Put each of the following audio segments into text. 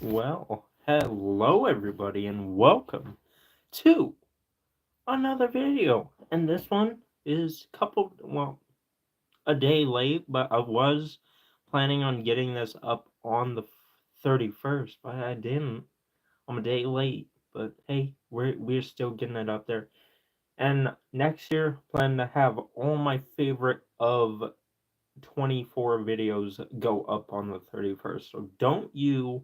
Well, hello everybody and welcome to another video. And this one is a day late, but I was planning on getting this up on the 31st, but I didn't. I'm a day late, but hey, we're still getting it up there. And next year, plan to have all my favorite of 24 videos go up on the 31st. So don't you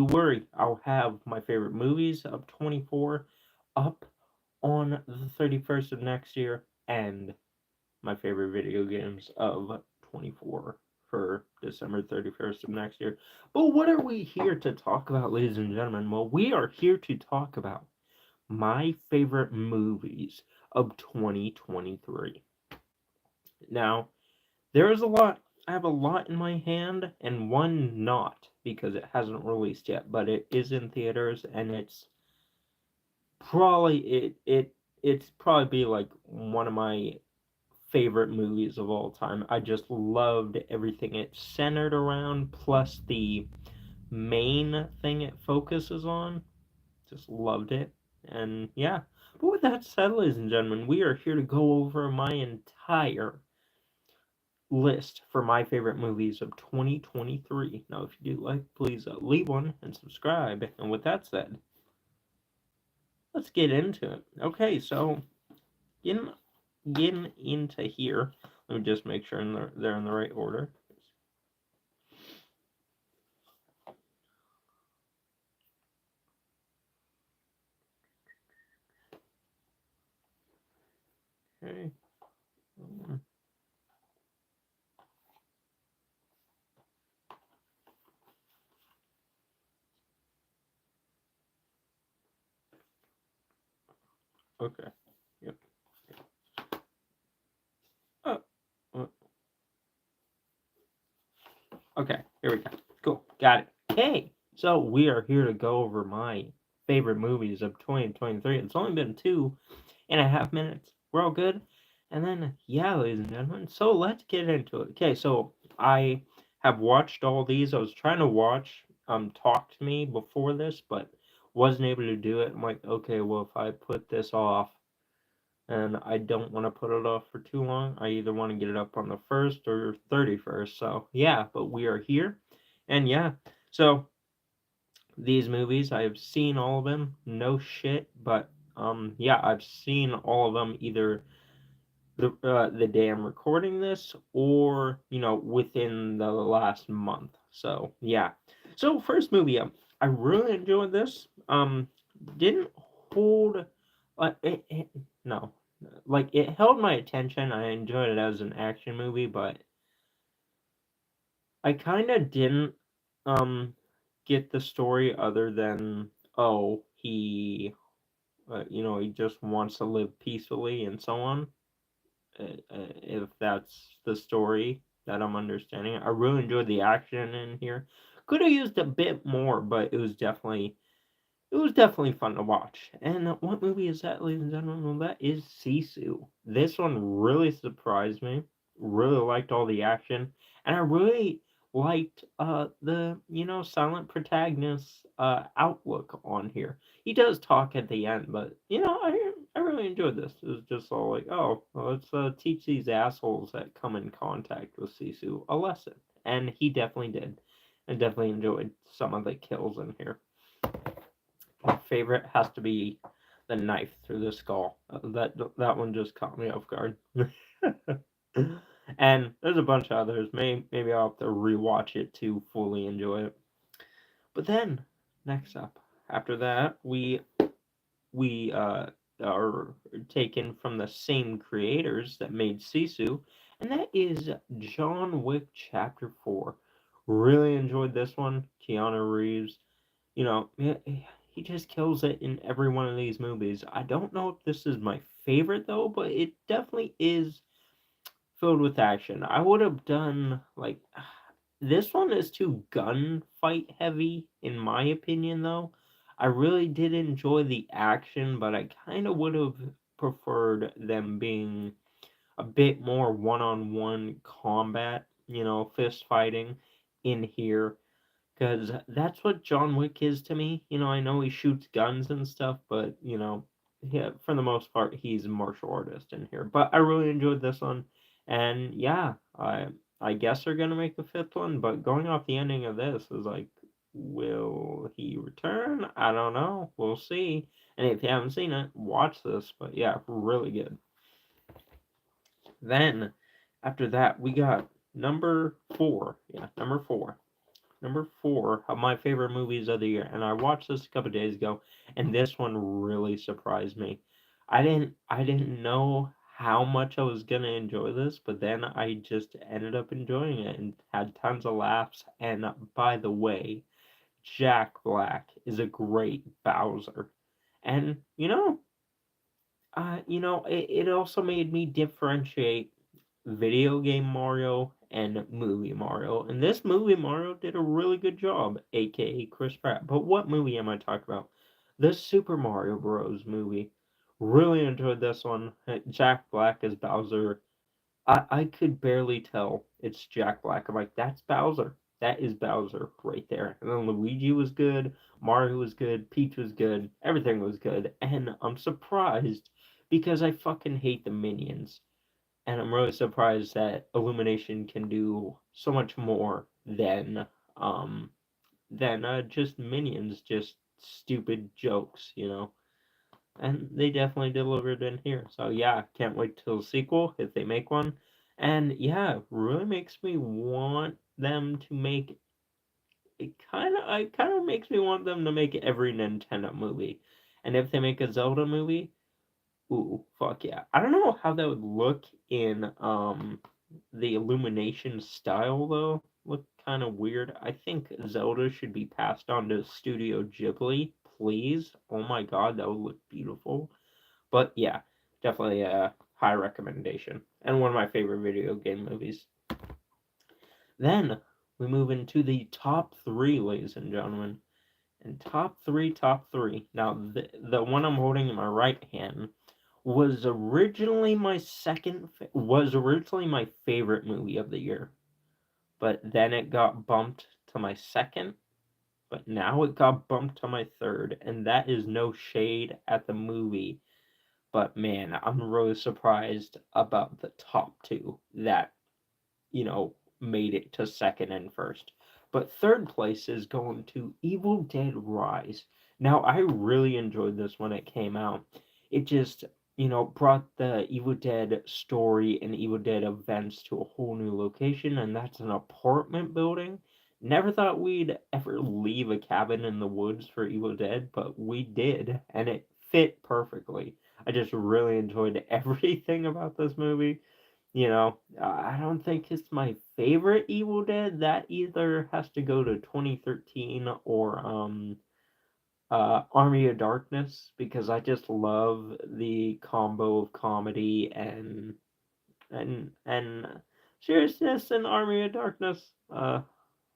worry. I'll have my favorite movies of 24 up on the 31st of next year, and my favorite video games of 24 for December 31st of next year. But what are we here to talk about, ladies and gentlemen? Well, we are here to talk about my favorite movies of 2023. Now, there is a lot. I have a lot in my hand, and one not because it hasn't released yet, but it is in theaters, and probably it's probably be like one of my favorite movies of all time. I just loved everything it centered around, plus the main thing it focuses on. Just loved it, and yeah. But with that said, ladies and gentlemen, we are here to go over my entire list for my favorite movies of 2023. Now, if you do like, please leave one and subscribe. And with that said, let's get into it. Okay, so getting getting into here. Let me just make sure they're in the right order. Okay. Okay. Yep. Oh. Okay. Here we go. Cool. Got it. Okay. So we are here to go over my favorite movies of 2023. It's only been 2.5 minutes. We're all good. And then, yeah, ladies and gentlemen, so let's get into it. Okay, so I have watched all these. I was trying to watch Talk to Me before this, but wasn't able to do it. I'm like, okay, well, if I put this off, and I don't want to put it off for too long, I either want to get it up on the 1st or 31st. So, yeah, but we are here. And yeah, so these movies, I've seen all of them. No shit, but yeah, I've seen all of them either the day I'm recording this, or within the last month. So yeah. So first movie, I really enjoyed this. Didn't hold, no, like it held my attention. I enjoyed it as an action movie, but I kind of didn't get the story other than, oh, he just wants to live peacefully and so on. If that's the story that I'm understanding. I really enjoyed the action in here. Could have used a bit more, but it was definitely fun to watch. And what movie is that, ladies and gentlemen? Well, that is Sisu. This one really surprised me. Really liked all the action, and I really liked the silent protagonist outlook on here. He does talk at the end, but I really enjoyed this. It was just all like, oh, well, let's teach these assholes that come in contact with Sisu a lesson, and he definitely did. I definitely enjoyed some of the kills in here. My favorite has to be the knife through the skull. That one just caught me off guard. And there's a bunch of others. Maybe I'll have to rewatch it to fully enjoy it. But then next up, after that, we are taken from the same creators that made Sisu, and that is John Wick Chapter 4. Really enjoyed this one. Keanu Reeves, he just kills it in every one of these movies. I don't know if this is my favorite though, but it definitely is filled with action. I would have done like this one is too gunfight heavy in my opinion though. I really did enjoy the action, but I kind of would have preferred them being a bit more one-on-one combat, fist fighting. in here because that's what John Wick is to me. I know he shoots guns and stuff, but yeah, for the most part, he's a martial artist in here. But I really enjoyed this one, and yeah, I guess they're gonna make a fifth one. But going off the ending of this is like, will he return? I don't know. We'll see. And if you haven't seen it, watch this. But yeah, really good. Then after that, we got number four. Yeah, number four. Number four of my favorite movies of the year, and I watched this a couple days ago, and this one really surprised me. I didn't know how much I was gonna enjoy this, but then I just ended up enjoying it and had tons of laughs. And by the way, Jack Black is a great Bowser, and it also made me differentiate video game Mario and movie Mario. And this movie Mario did a really good job, aka Chris Pratt. But what movie am I talking about? The Super Mario Bros. Movie. Really enjoyed this one. Jack Black as Bowser. I could barely tell it's Jack Black. I'm like, that's Bowser. That is Bowser right there. And then Luigi was good, Mario was good, Peach was good, everything was good. And I'm surprised because I fucking hate the minions. And I'm really surprised that Illumination can do so much more um than just minions, just stupid jokes. And they definitely delivered in here. So yeah, can't wait till the sequel if they make one. And yeah, really makes me want them to make it kind of makes me want them to make every Nintendo movie. And if they make a Zelda movie, ooh, fuck yeah. I don't know how that would look in the Illumination style though. Look kind of weird. I think Zelda should be passed on to Studio Ghibli, please. Oh my god, that would look beautiful. But yeah, definitely a high recommendation and one of my favorite video game movies. Then we move into the top three, ladies and gentlemen. And top three, top three. Now, the one I'm holding in my right hand was originally my favorite movie of the year, but then it got bumped to my second, but now it got bumped to my third, and that is no shade at the movie. But man, I'm really surprised about the top two that, made it to second and first. But third place is going to Evil Dead Rise. Now, I really enjoyed this when it came out. It just, brought the Evil Dead story and Evil Dead events to a whole new location, and that's an apartment building. Never thought we'd ever leave a cabin in the woods for Evil Dead, but we did, and it fit perfectly. I just really enjoyed everything about this movie. I don't think it's my favorite Evil Dead. That either has to go to 2013 or Army of Darkness because I just love the combo of comedy and seriousness in Army of Darkness. I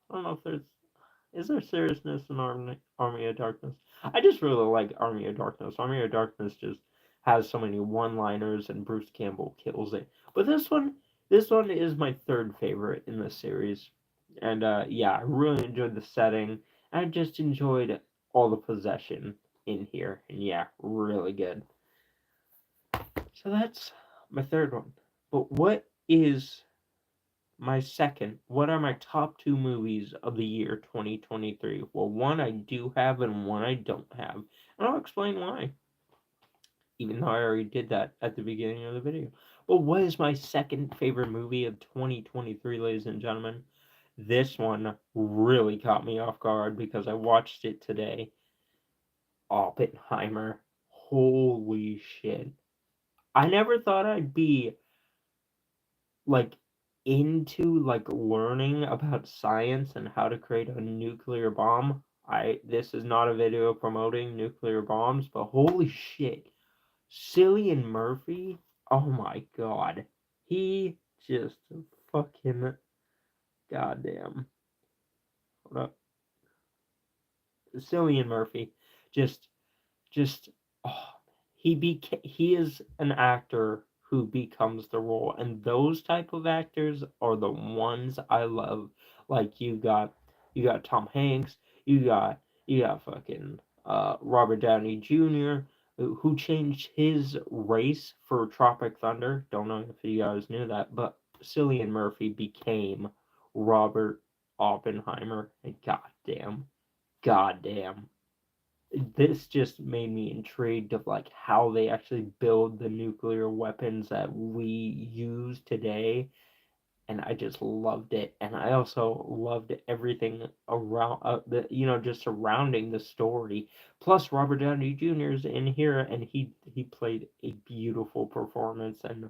don't know if there seriousness in Army of Darkness. I just really like Army of Darkness. Army of Darkness just has so many one-liners, and Bruce Campbell kills it. But this one is my third favorite in the series, and yeah, I really enjoyed the setting. I just enjoyed all the possession in here, and yeah, really good. So that's my third one. But what are my top two movies of the year 2023? Well, one I do have and one I don't have. And I'll explain why, even though I already did that at the beginning of the video. But what is my second favorite movie of 2023, ladies and gentlemen? This one really caught me off guard because I watched it today. Oppenheimer. Holy shit. I never thought I'd be like into like learning about science and how to create a nuclear bomb. This is not a video promoting nuclear bombs, but holy shit. Cillian Murphy, oh my god. He just fucking goddamn. Hold up. Cillian Murphy just oh, he is an actor who becomes the role, and those type of actors are the ones I love. Like you got Tom Hanks, you got you got fucking Robert Downey Jr. Who changed his race for Tropic Thunder. Don't know if you guys knew that, but Cillian Murphy became Robert Oppenheimer. And goddamn, this just made me intrigued of like how they actually build the nuclear weapons that we use today, and I just loved it. And I also loved everything around just surrounding the story. Plus, Robert Downey Jr. is in here, and he played a beautiful performance. And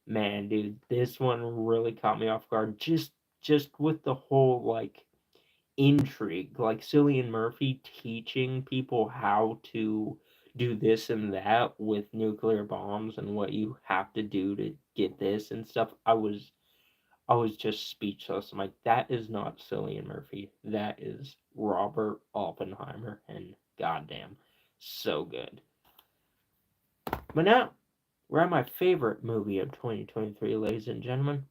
man, dude, this one really caught me off guard. Just with the whole like intrigue, like Cillian Murphy teaching people how to do this and that with nuclear bombs and what you have to do to get this and stuff. I was just speechless. I'm like, that is not Cillian Murphy. That is Robert Oppenheimer, and goddamn, so good. But now we're at my favorite movie of 2023, ladies and gentlemen.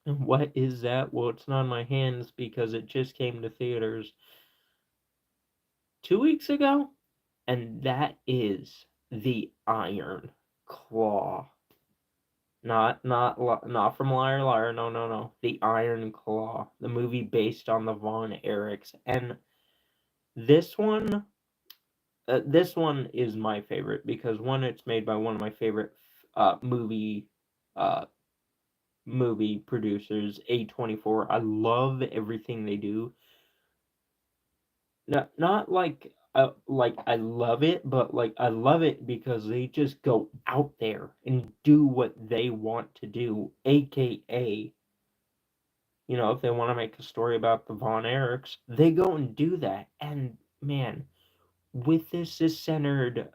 And what is that? Well, it's not in my hands because it just came to theaters 2 weeks ago, and that is The Iron Claw. Not from Liar Liar. No, no, no. The Iron Claw, the movie based on the Von Erichs, and this one, this one is my favorite because one, it's made by one of my favorite movie uh movie producers, A24. I love everything they do. Not like I love it, but like I love it because they just go out there and do what they want to do, aka if they want to make a story about the Von Erichs, they go and do that. And man, with this centered,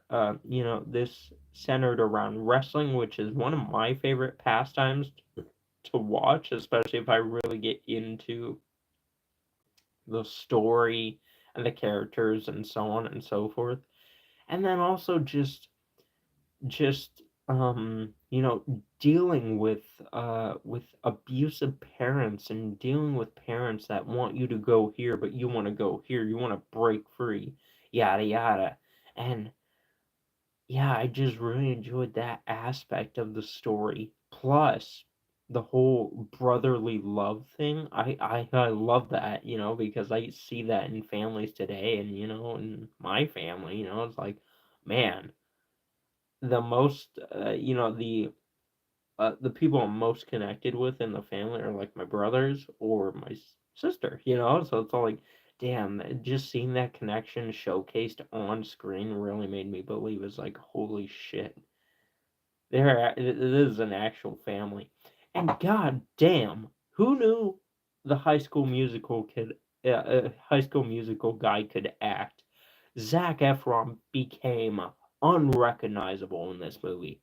this centered around wrestling, which is one of my favorite pastimes to watch, especially if I really get into the story and the characters and so on and so forth. And then also just dealing with abusive parents and dealing with parents that want you to go here but you want to go here, you want to break free, yada yada. And yeah, I just really enjoyed that aspect of the story, plus the whole brotherly love thing. I love that, because I see that in families today, and in my family, it's like, man, the most the people I'm most connected with in the family are like my brothers or my sister, so it's all like, damn, just seeing that connection showcased on screen really made me believe it's like, holy shit, it is an actual family. And god damn, who knew the high school musical guy could act? Zac Efron became unrecognizable in this movie.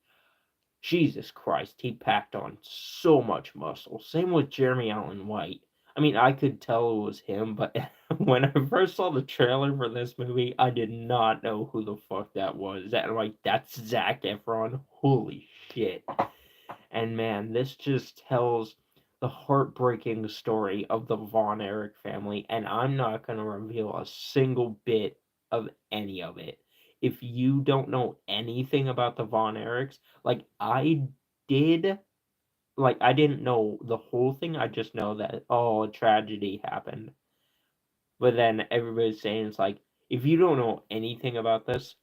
Jesus Christ, he packed on so much muscle. Same with Jeremy Allen White. I mean, I could tell it was him, but when I first saw the trailer for this movie, I did not know who the fuck that was. And I'm like, that's Zac Efron. Holy shit. And man, this just tells the heartbreaking story of the Von Erich family, and I'm not going to reveal a single bit of any of it. If you don't know anything about the Von Erichs, like I did, like I didn't know the whole thing, I just know that, oh, a tragedy happened. But then everybody's saying it's like, if you don't know anything about this,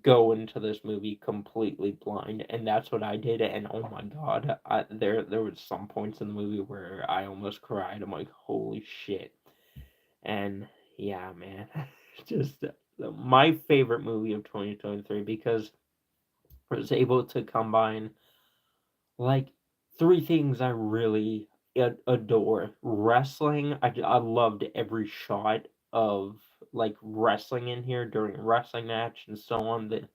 go into this movie completely blind, and that's what I did. And oh my god, there was some points in the movie where I almost cried. I'm like, holy shit. And yeah, man, just my favorite movie of 2023 because I was able to combine like three things I really adore: wrestling. I loved every shot of like wrestling in here during a wrestling match and so on. The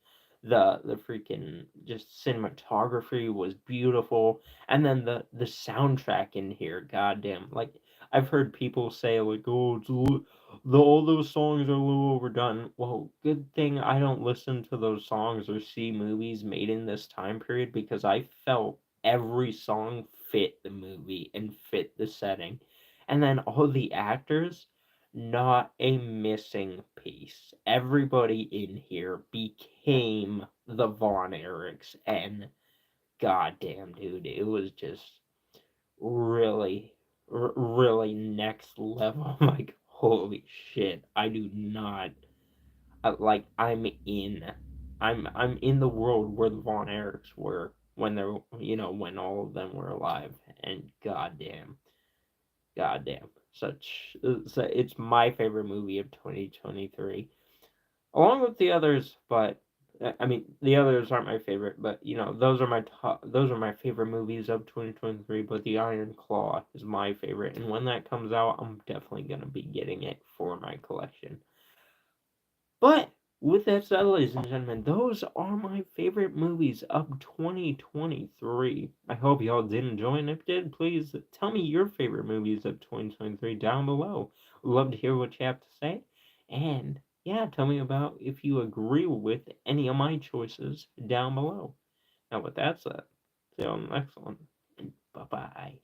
freaking just cinematography was beautiful, and then the soundtrack in here, goddamn, like I've heard people say like, oh, all those songs are a little overdone. Well, good thing I don't listen to those songs or see movies made in this time period, because I felt every song fit the movie and fit the setting. And then all the actors, not a missing piece. Everybody in here became the Von Erichs, and goddamn, dude, it was just really, really next level. Like, holy shit, I do not like. I'm in the world where the Von Erichs were when they're when all of them were alive, and goddamn, goddamn, it's my favorite movie of 2023 along with the others, but I mean the others aren't my favorite, but those are my favorite movies of 2023, but The Iron Claw is my favorite, and when that comes out, I'm definitely going to be getting it for my collection. But with that said, ladies and gentlemen, those are my favorite movies of 2023. I hope y'all did enjoy, and if you did, please tell me your favorite movies of 2023 down below. Love to hear what you have to say, and yeah, tell me about if you agree with any of my choices down below. Now, with that said, see you on the next one. Bye bye.